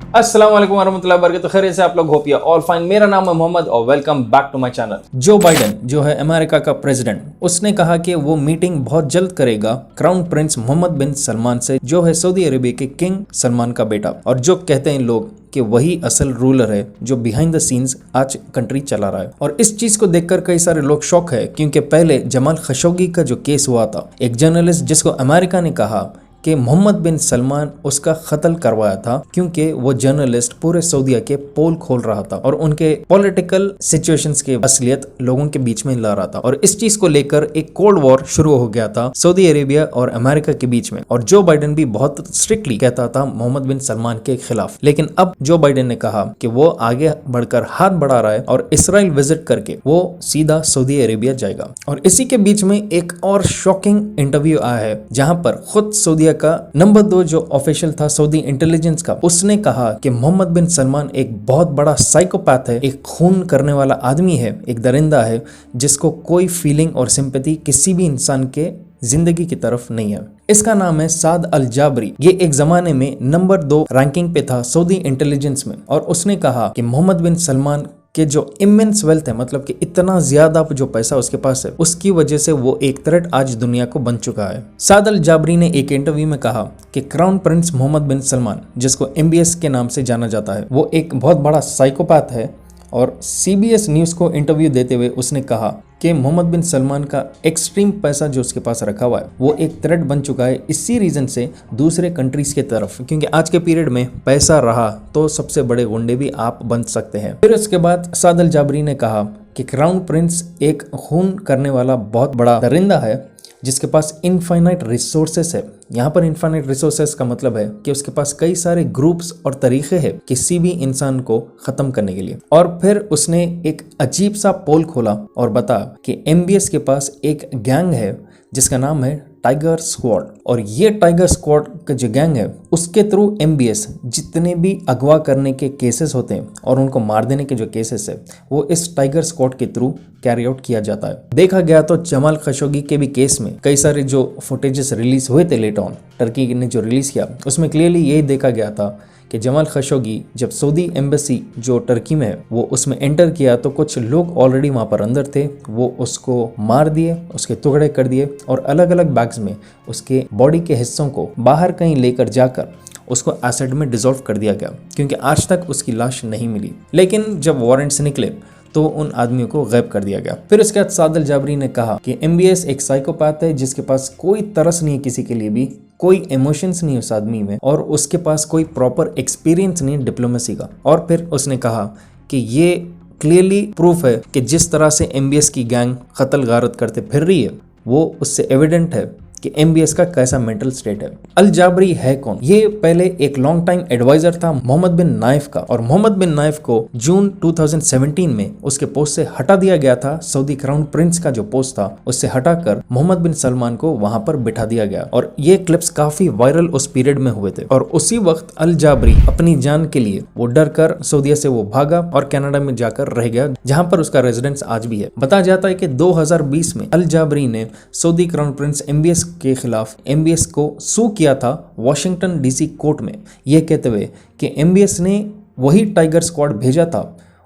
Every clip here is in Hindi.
अस्सलाम वालेकुम वरहमतुल्लाहि वबरकातुहू। खैरियत से आप लोग होपिया ऑल फाइन। मेरा नाम है मोहम्मद और welcome back to my channel. Joe Biden जो है अमेरिका का प्रेसिडेंट, उसने कहा कि वो मीटिंग बहुत जल्द करेगा क्राउन प्रिंस मोहम्मद बिन सलमान से, जो है सऊदी अरेबिया के किंग सलमान का बेटा, और जो कहते हैं लोग कि वही असल रूलर है जो बिहाइंड द सीन्स आज कंट्री चला रहा है। और इस चीज को देखकर कई सारे लोग शॉक है, क्योंकि पहले जमाल खशोगी का जो केस हुआ था, एक जर्नलिस्ट जिसको अमेरिका ने कहा कि मोहम्मद बिन सलमान उसका कत्ल करवाया था, क्योंकि वो जर्नलिस्ट पूरे सऊदीया के पोल खोल रहा था और उनके पॉलिटिकल सिचुएशंस के असलियत लोगों के बीच में ला रहा था। और इस चीज को लेकर एक कोल्ड वॉर शुरू हो गया था सऊदी अरेबिया और अमेरिका के बीच में। और जो बाइडेन भी बहुत स्ट्रिक्टली कहता था मोहम्मद बिन सलमान के खिलाफ, लेकिन अब जो बाइडेन ने कहा कि वो आगे बढ़कर हाथ बढ़ा रहा है और इसराइल विजिट करके वो सीधा सऊदी अरेबिया जाएगा। और इसी के बीच में एक और शॉकिंग इंटरव्यू आया है, जहां पर खुद सऊदी का नंबर 2 जो ऑफिशियल था सऊदी इंटेलिजेंस का, उसने कहा कि मोहम्मद बिन सलमान एक बहुत बड़ा साइकोपैथ है, एक खून करने वाला आदमी है, एक दरिंदा है जिसको कोई फीलिंग और सिंपैथी किसी भी इंसान के जिंदगी की तरफ नहीं है। इसका नाम है साद अल जाबरी। ये एक जमाने में नंबर 2 रैंकिंग पे था सऊदी इंटेलिजेंस में, और उसने कहा कि मोहम्मद बिन सलमान कि जो इमेंस वेल्थ है, मतलब कि इतना ज्यादा जो पैसा उसके पास है, उसकी वजह से वो एक थ्रेट आज दुनिया को बन चुका है। साद अल जाबरी ने एक इंटरव्यू में कहा कि क्राउन प्रिंस मोहम्मद बिन सलमान, जिसको MBS के नाम से जाना जाता है, वो एक बहुत बड़ा साइकोपैथ है। और CBS न्यूज को इंटरव्यू देते हुए उसने कहा कि मोहम्मद बिन सलमान का एक्सट्रीम पैसा जो उसके पास रखा हुआ है वो एक थ्रेट बन चुका है, इसी रीजन से दूसरे कंट्रीज के तरफ, क्योंकि आज के पीरियड में पैसा रहा तो सबसे बड़े गुंडे भी आप बन सकते हैं। फिर उसके बाद साद अल जाबरी ने कहा कि क्राउन प्रिंस एक खून करने वाला बहुत बड़ा दरिंदा है जिसके पास इनफाइनाइट रिसोर्सेस है। यहाँ पर इनफाइनाइट रिसोर्सेस का मतलब है कि उसके पास कई सारे ग्रुप्स और तरीके हैं किसी भी इंसान को खत्म करने के लिए। और फिर उसने एक अजीब सा पोल खोला और बताया कि MBS के पास एक गैंग है जिसका नाम है टाइगर स्क्वाड, और ये टाइगर स्क्वाड का जो गैंग है उसके थ्रू MBS जितने भी अगवा करने के केसेस होते हैं और उनको मार देने के जो केसेस है वो इस टाइगर स्क्वाड के थ्रू कैरी आउट किया जाता है। देखा गया तो जमाल खशोगी के भी केस में कई सारे जो फुटेजेस रिलीज हुए थे लेटर ऑन, टर्की ने जो रिलीज किया, उसमें क्लियरली यही देखा गया था कि जमाल खशोगी जब सऊदी एम्बेसी जो टर्की में है वो उसमें एंटर किया तो कुछ लोग ऑलरेडी वहाँ पर अंदर थे, वो उसको मार दिए, उसके टुकड़े कर दिए और अलग अलग बैग्स में उसके बॉडी के हिस्सों को बाहर कहीं लेकर जाकर उसको एसिड में डिसॉल्व कर दिया गया, क्योंकि आज तक उसकी लाश नहीं मिली। लेकिन जब वारंट्स निकले तो उन आदमियों को गायब कर दिया गया। फिर उसके बाद साद अल जाबरी ने कहा कि MBS एक साइकोपैथ है जिसके पास कोई तरस नहीं है किसी के लिए भी, कोई इमोशंस नहीं उस आदमी में, और उसके पास कोई प्रॉपर एक्सपीरियंस नहीं डिप्लोमेसी का। और फिर उसने कहा कि ये क्लियरली प्रूफ है कि जिस तरह से MBS की गैंग कत्ल गारत करते फिर रही है वो उससे एविडेंट है कि MBS का कैसा मेंटल स्टेट है। अल जाबरी है कौन? ये पहले एक लॉन्ग टाइम एडवाइजर था मोहम्मद बिन नाइफ का, और मोहम्मद बिन नाइफ को जून 2017 में उसके पोस्ट से हटा दिया गया था। सऊदी क्राउन प्रिंस का जो पोस्ट था उससे हटाकर मोहम्मद बिन सलमान को वहां पर बिठा दिया गया, और ये क्लिप्स काफी वायरल उस पीरियड में हुए थे। और उसी वक्त अल जाबरी अपनी जान के लिए वो डर कर सऊदीया से वो भागा और कनाडा में जाकर रह गया, जहां पर उसका रेजिडेंस आज भी है। बताया जाता है कि 2020 में अल जाबरी ने सऊदी क्राउन प्रिंस MBS के खिलाफ MBS को सू किया था वॉशिंगटन DC कोर्ट में, यह कहते हुए कि MBS ने वही टाइगर स्क्वाड भेजा था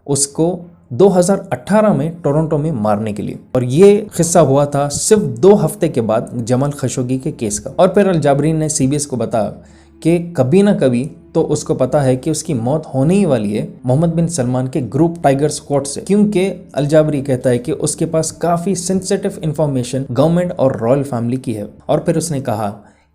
उसको 2018 में टोरंटो में मारने के लिए। और ये किस्सा हुआ था सिर्फ 2 हफ्ते के बाद जमाल खशोगी के केस का। और फिर अल जाबरी ने CBS को बताया कि कभी ना कभी तो उसको पता है कि उसकी मौत होने ही वाली है मोहम्मद बिन सलमान के ग्रुप टाइगर स्क्वाड से, क्योंकि अल जाबरी कहता है कि उसके पास काफी सेंसिटिव इंफॉर्मेशन गवर्नमेंट और रॉयल फैमिली की है। और फिर उसने कहा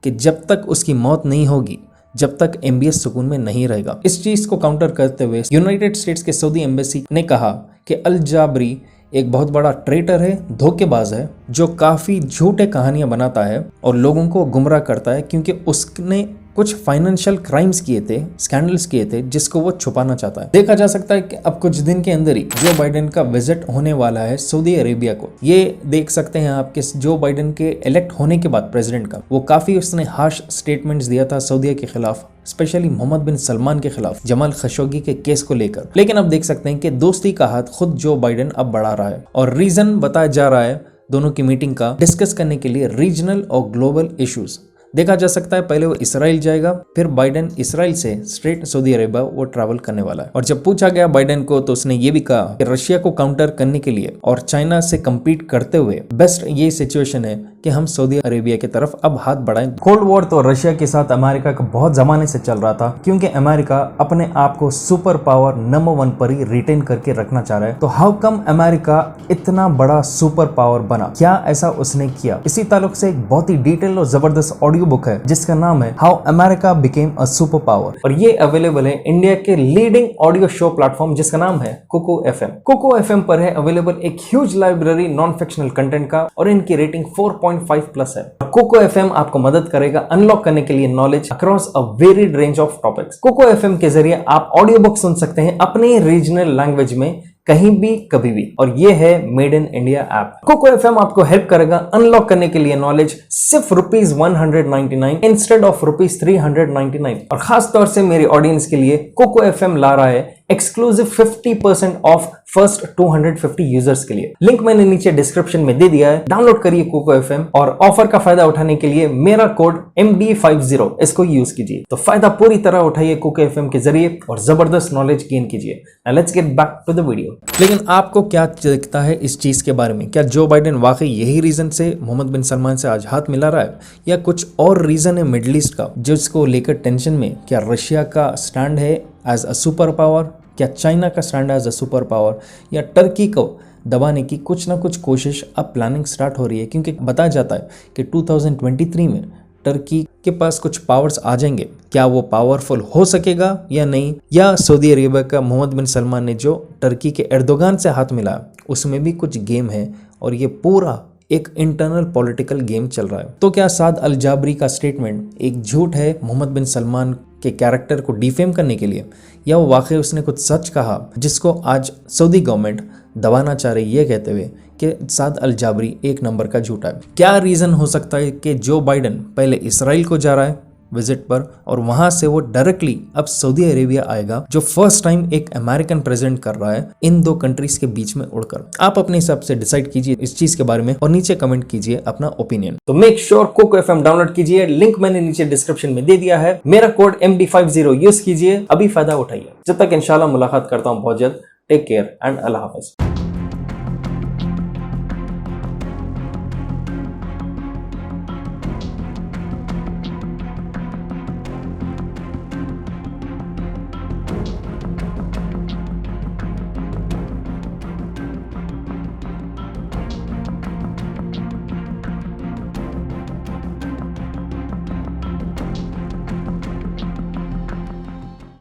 कि जब तक उसकी मौत नहीं होगी जब तक MBS सुकून में नहीं रहेगा। इस चीज को काउंटर करते हुए यूनाइटेड स्टेट्स के सऊदी एम्बेसी ने कहा कि अल जाबरी एक बहुत बड़ा ट्रेटर है, धोखेबाज है, जो काफी झूठे कहानियां बनाता है और लोगों को गुमराह करता है, क्योंकि उसने कुछ फाइनेंशियल क्राइम्स किए थे, स्कैंडल्स किए थे, जिसको वो छुपाना चाहता है। देखा जा सकता है कि अब कुछ दिन के अंदर ही जो बाइडेन का विजिट होने वाला है सऊदी अरेबिया को। ये देख सकते हैं आप कि जो बाइडेन के इलेक्ट होने के बाद प्रेसिडेंट का वो काफी उसने हार्श स्टेटमेंट्स दिया था सऊदीया के खिलाफ, स्पेशली मोहम्मद बिन सलमान के खिलाफ जमाल खशोगी के केस को लेकर। लेकिन अब देख सकते हैं कि दोस्ती का हाथ खुद जो बाइडेन अब बढ़ा रहा है, और रीजन बताया जा रहा है दोनों की मीटिंग का डिस्कस करने के लिए रीजनल और ग्लोबल इश्यूज। देखा जा सकता है पहले वो इसराइल जाएगा, फिर बाइडेन इसराइल से स्ट्रेट सऊदी अरेबिया वो ट्रैवल करने वाला है। और जब पूछा गया बाइडेन को तो उसने ये भी कहा कि रशिया को काउंटर करने के लिए और चाइना से कम्पीट करते हुए बेस्ट ये सिचुएशन है कि हम सऊदी अरेबिया की तरफ अब हाथ बढ़ाएं। कोल्ड वॉर तो रशिया के साथ अमेरिका का बहुत जमाने से चल रहा था, क्योंकि अमेरिका अपने आप को सुपर पावर नंबर 1 पर ही रिटेन करके रखना चाह रहा है। तो हाउ कम अमेरिका इतना बड़ा सुपर पावर बना, क्या ऐसा उसने किया? इसी ताल्लुक से एक बहुत ही डिटेल और जबरदस्त ऑडियो बुक है जिसका नाम है how America became a super power, और ये अवेलेबल है इंडिया के लीडिंग ऑडियो शो प्लेटफॉर्म जिसका नाम है कोको एफएम। कोको एफएम पर है अवेलेबल एक huge library non fictional content का, और इनकी रेटिंग 4.5+ है। कोको एफएम आपको मदद करेगा अनलॉक करने के लिए knowledge across a varied range of topics. Kuku FM के जरिए आप ऑडियो बुक सुन सकते हैं अपने रीजनल लैंग्वेज में, कहीं भी कभी भी, और ये है made in India app. Kuku FM आपको हेल्प करेगा अनलॉक करने के लिए नॉलेज सिर्फ ₹199 इंस्टेड ऑफ ₹399। और खास तौर से मेरे ऑडियंस के लिए कोको एफएम ला रहा है एक्सक्लूसिव 50% ऑफ फर्स्ट 250 यूजर्स के लिए। लिंक मैंने नीचे डिस्क्रिप्शन में दे दिया है, डाउनलोड करिए कोको एफएम और ऑफर का फायदा उठाने के लिए मेरा कोड MD50 इसको यूज कीजिए। तो फायदा पूरी तरह उठाइए कोको एफएम के जरिए और जबरदस्त नॉलेज गेन कीजिए। Now let's get back to the video. लेकिन आपको क्या दिखता है इस चीज के बारे में? क्या जो बाइडेन वाकई यही रीजन से मोहम्मद बिन सलमान से आज हाथ मिला रहा है, या कुछ और रीजन है मिडिल ईस्ट का जिसको लेकर टेंशन में? क्या रशिया का स्टैंड है एज अ सुपर पावर, क्या चाइना का stand as a super power, या टर्की को दबाने की कुछ ना कुछ कोशिश अब प्लानिंग स्टार्ट हो रही है? क्योंकि बताया जाता है कि 2023 में टर्की के पास कुछ पावर्स आ जाएंगे। क्या वो पावरफुल हो सकेगा या नहीं, या सऊदी अरेबिया का मोहम्मद बिन सलमान ने जो टर्की के एर्दोगान से हाथ मिला उसमें भी कुछ गेम है, और ये पूरा एक इंटरनल पॉलिटिकल गेम चल रहा है। तो क्या साद अल जाबरी का स्टेटमेंट एक झूठ है मोहम्मद बिन सलमान के कैरेक्टर को डिफेम करने के लिए, या वो वाकई उसने कुछ सच कहा जिसको आज सऊदी गवर्नमेंट दबाना चाह रही है, कहते हुए कि साद अल जाबरी एक नंबर का झूठा है? क्या रीज़न हो सकता है कि जो बाइडेन पहले इसराइल को जा रहा है विजिट पर, और वहां से वो डायरेक्टली अब सऊदी अरेबिया आएगा, जो फर्स्ट टाइम एक अमेरिकन प्रेसिडेंट कर रहा है इन दो कंट्रीज के बीच में उड़कर? आप अपने हिसाब से डिसाइड कीजिए इस चीज के बारे में और नीचे कमेंट कीजिए अपना ओपिनियन। तो make sure Kuku FM download कीजिए, लिंक मैंने नीचे डिस्क्रिप्शन में दे दिया है। मेरा कोड MD50 यूज कीजिए, अभी फायदा उठाइए। जब तक इंशाल्लाह मुलाकात करता हूँ बहुत जल्द। टेक केयर एंड अल्लाह हाफिज।